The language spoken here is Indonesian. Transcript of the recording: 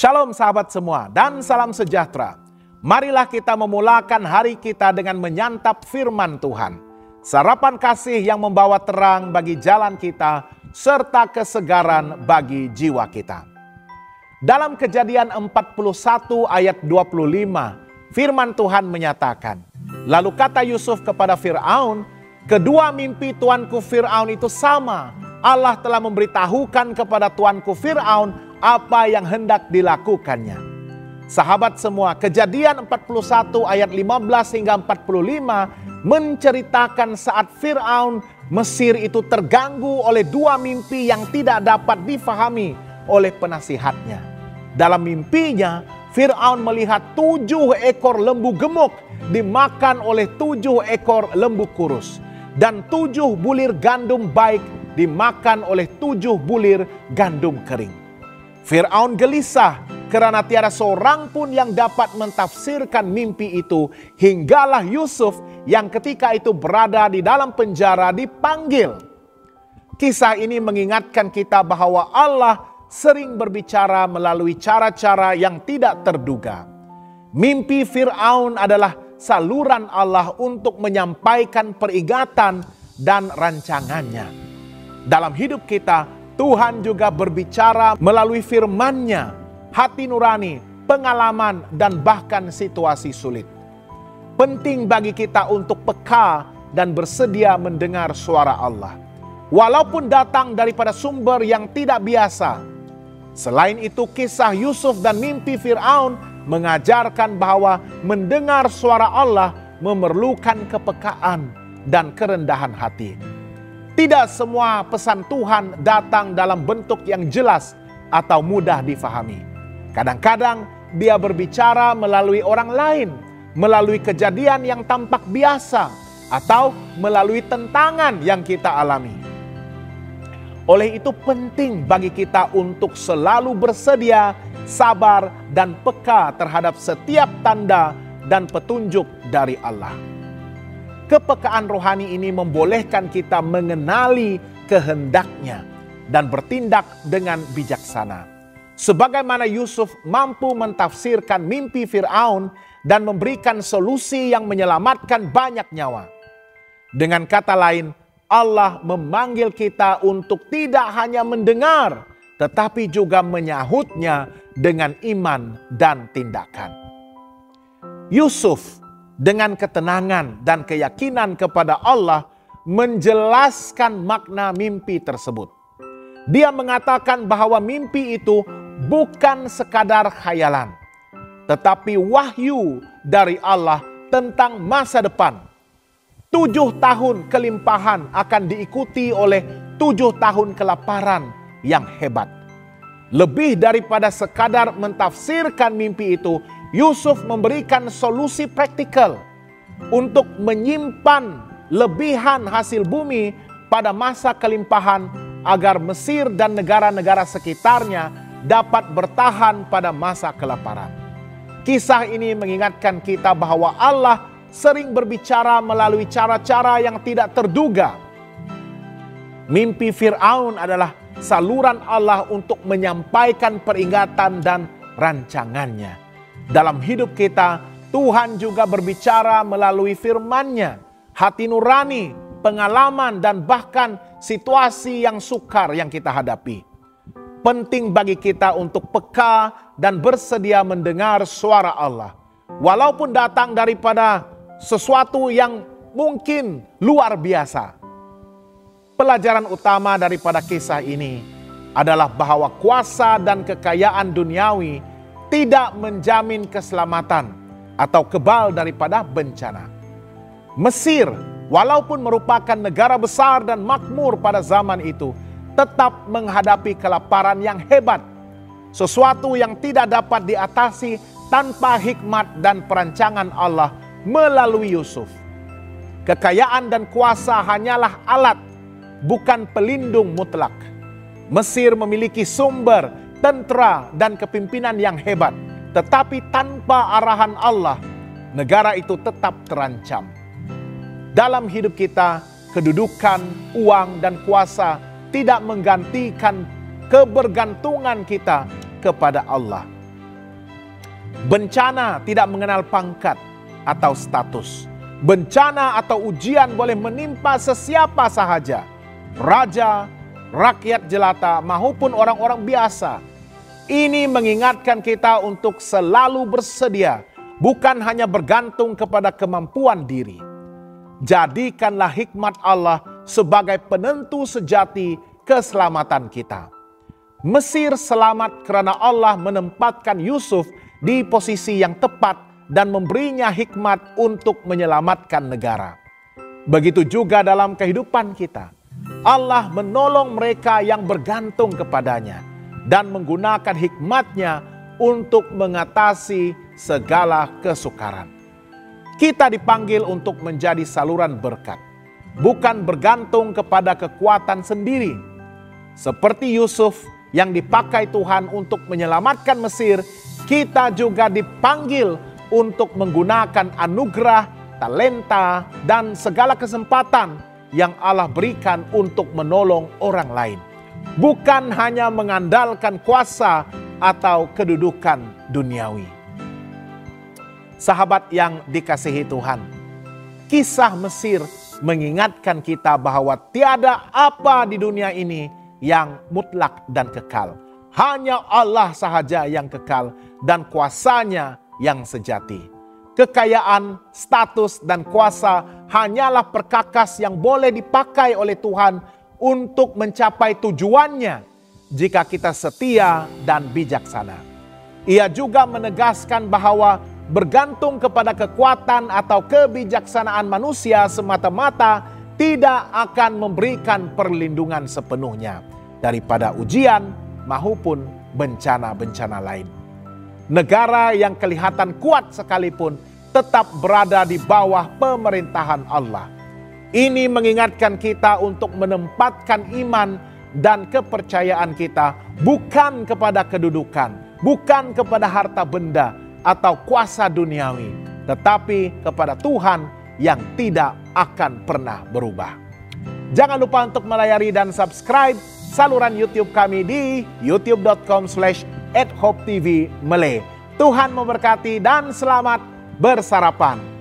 Shalom sahabat semua dan salam sejahtera. Marilah kita memulakan hari kita dengan menyantap firman Tuhan. Sarapan kasih yang membawa terang bagi jalan kita serta kesegaran bagi jiwa kita. Dalam Kejadian 41 ayat 25, firman Tuhan menyatakan, lalu kata Yusuf kepada Fir'aun, kedua mimpi tuanku Fir'aun itu sama. Allah telah memberitahukan kepada tuanku Fir'aun apa yang hendak dilakukannya. Sahabat semua, Kejadian 41 ayat 15 hingga 45 menceritakan saat Fir'aun Mesir itu terganggu oleh dua mimpi yang tidak dapat difahami oleh penasihatnya. Dalam mimpinya, Fir'aun melihat 7 ekor lembu gemuk dimakan oleh 7 ekor lembu kurus. Dan 7 bulir gandum baik dimakan oleh 7 bulir gandum kering. Fir'aun gelisah karena tiada seorang pun yang dapat mentafsirkan mimpi itu, hinggalah Yusuf yang ketika itu berada di dalam penjara dipanggil. Kisah ini mengingatkan kita bahwa Allah sering berbicara melalui cara-cara yang tidak terduga. Mimpi Fir'aun adalah saluran Allah untuk menyampaikan peringatan dan rancangannya. Dalam hidup kita, Tuhan juga berbicara melalui firman-Nya, hati nurani, pengalaman, dan bahkan situasi sulit. Penting bagi kita untuk peka dan bersedia mendengar suara Allah, walaupun datang daripada sumber yang tidak biasa. Selain itu, kisah Yusuf dan mimpi Fir'aun mengajarkan bahwa mendengar suara Allah memerlukan kepekaan dan kerendahan hati. Tidak semua pesan Tuhan datang dalam bentuk yang jelas atau mudah difahami. Kadang-kadang Dia berbicara melalui orang lain, melalui kejadian yang tampak biasa, atau melalui tentangan yang kita alami. Oleh itu penting bagi kita untuk selalu bersedia, sabar, dan peka terhadap setiap tanda dan petunjuk dari Allah. Kepekaan rohani ini membolehkan kita mengenali kehendak-Nya dan bertindak dengan bijaksana. Sebagaimana Yusuf mampu mentafsirkan mimpi Fir'aun dan memberikan solusi yang menyelamatkan banyak nyawa. Dengan kata lain, Allah memanggil kita untuk tidak hanya mendengar, tetapi juga menyahutnya dengan iman dan tindakan. Yusuf dengan ketenangan dan keyakinan kepada Allah menjelaskan makna mimpi tersebut. Dia mengatakan bahwa mimpi itu bukan sekadar khayalan, tetapi wahyu dari Allah tentang masa depan. 7 tahun kelimpahan akan diikuti oleh 7 tahun kelaparan yang hebat. Lebih daripada sekadar mentafsirkan mimpi itu, Yusuf memberikan solusi praktikal untuk menyimpan lebihan hasil bumi pada masa kelimpahan agar Mesir dan negara-negara sekitarnya dapat bertahan pada masa kelaparan. Kisah ini mengingatkan kita bahwa Allah sering berbicara melalui cara-cara yang tidak terduga. Mimpi Fir'aun adalah saluran Allah untuk menyampaikan peringatan dan rancangannya. Dalam hidup kita, Tuhan juga berbicara melalui firman-Nya, hati nurani, pengalaman, dan bahkan situasi yang sukar yang kita hadapi. Penting bagi kita untuk peka dan bersedia mendengar suara Allah, walaupun datang daripada sesuatu yang mungkin luar biasa. Pelajaran utama daripada kisah ini adalah bahwa kuasa dan kekayaan duniawi tidak menjamin keselamatan atau kebal daripada bencana. Mesir, walaupun merupakan negara besar dan makmur pada zaman itu, tetap menghadapi kelaparan yang hebat. Sesuatu yang tidak dapat diatasi tanpa hikmat dan perancangan Allah melalui Yusuf. Kekayaan dan kuasa hanyalah alat, bukan pelindung mutlak. Mesir memiliki sumber, tentera, dan kepimpinan yang hebat, tetapi tanpa arahan Allah, negara itu tetap terancam. Dalam hidup kita, kedudukan, uang, dan kuasa tidak menggantikan kebergantungan kita kepada Allah. Bencana tidak mengenal pangkat atau status. Bencana atau ujian boleh menimpa sesiapa sahaja, raja, rakyat jelata, maupun orang-orang biasa. Ini mengingatkan kita untuk selalu bersedia, bukan hanya bergantung kepada kemampuan diri. Jadikanlah hikmat Allah sebagai penentu sejati keselamatan kita. Mesir selamat karena Allah menempatkan Yusuf di posisi yang tepat dan memberinya hikmat untuk menyelamatkan negara. Begitu juga dalam kehidupan kita. Allah menolong mereka yang bergantung kepadanya dan menggunakan hikmatnya untuk mengatasi segala kesukaran. Kita dipanggil untuk menjadi saluran berkat, bukan bergantung kepada kekuatan sendiri. Seperti Yusuf yang dipakai Tuhan untuk menyelamatkan Mesir, kita juga dipanggil untuk menggunakan anugerah, talenta, dan segala kesempatan yang Allah berikan untuk menolong orang lain. Bukan hanya mengandalkan kuasa atau kedudukan duniawi. Sahabat yang dikasihi Tuhan, kisah Mesir mengingatkan kita bahwa tiada apa di dunia ini yang mutlak dan kekal. Hanya Allah sahaja yang kekal dan kuasanya yang sejati. Kekayaan, status, dan kuasa hanyalah perkakas yang boleh dipakai oleh Tuhan untuk mencapai tujuannya jika kita setia dan bijaksana. Ia juga menegaskan bahwa bergantung kepada kekuatan atau kebijaksanaan manusia semata-mata tidak akan memberikan perlindungan sepenuhnya daripada ujian maupun bencana-bencana lain. Negara yang kelihatan kuat sekalipun tetap berada di bawah pemerintahan Allah. Ini mengingatkan kita untuk menempatkan iman dan kepercayaan kita bukan kepada kedudukan, bukan kepada harta benda atau kuasa duniawi, tetapi kepada Tuhan yang tidak akan pernah berubah. Jangan lupa untuk melayari dan subscribe saluran YouTube kami di youtube.com/@hopetv Malay. Tuhan memberkati dan selamat bersarapan.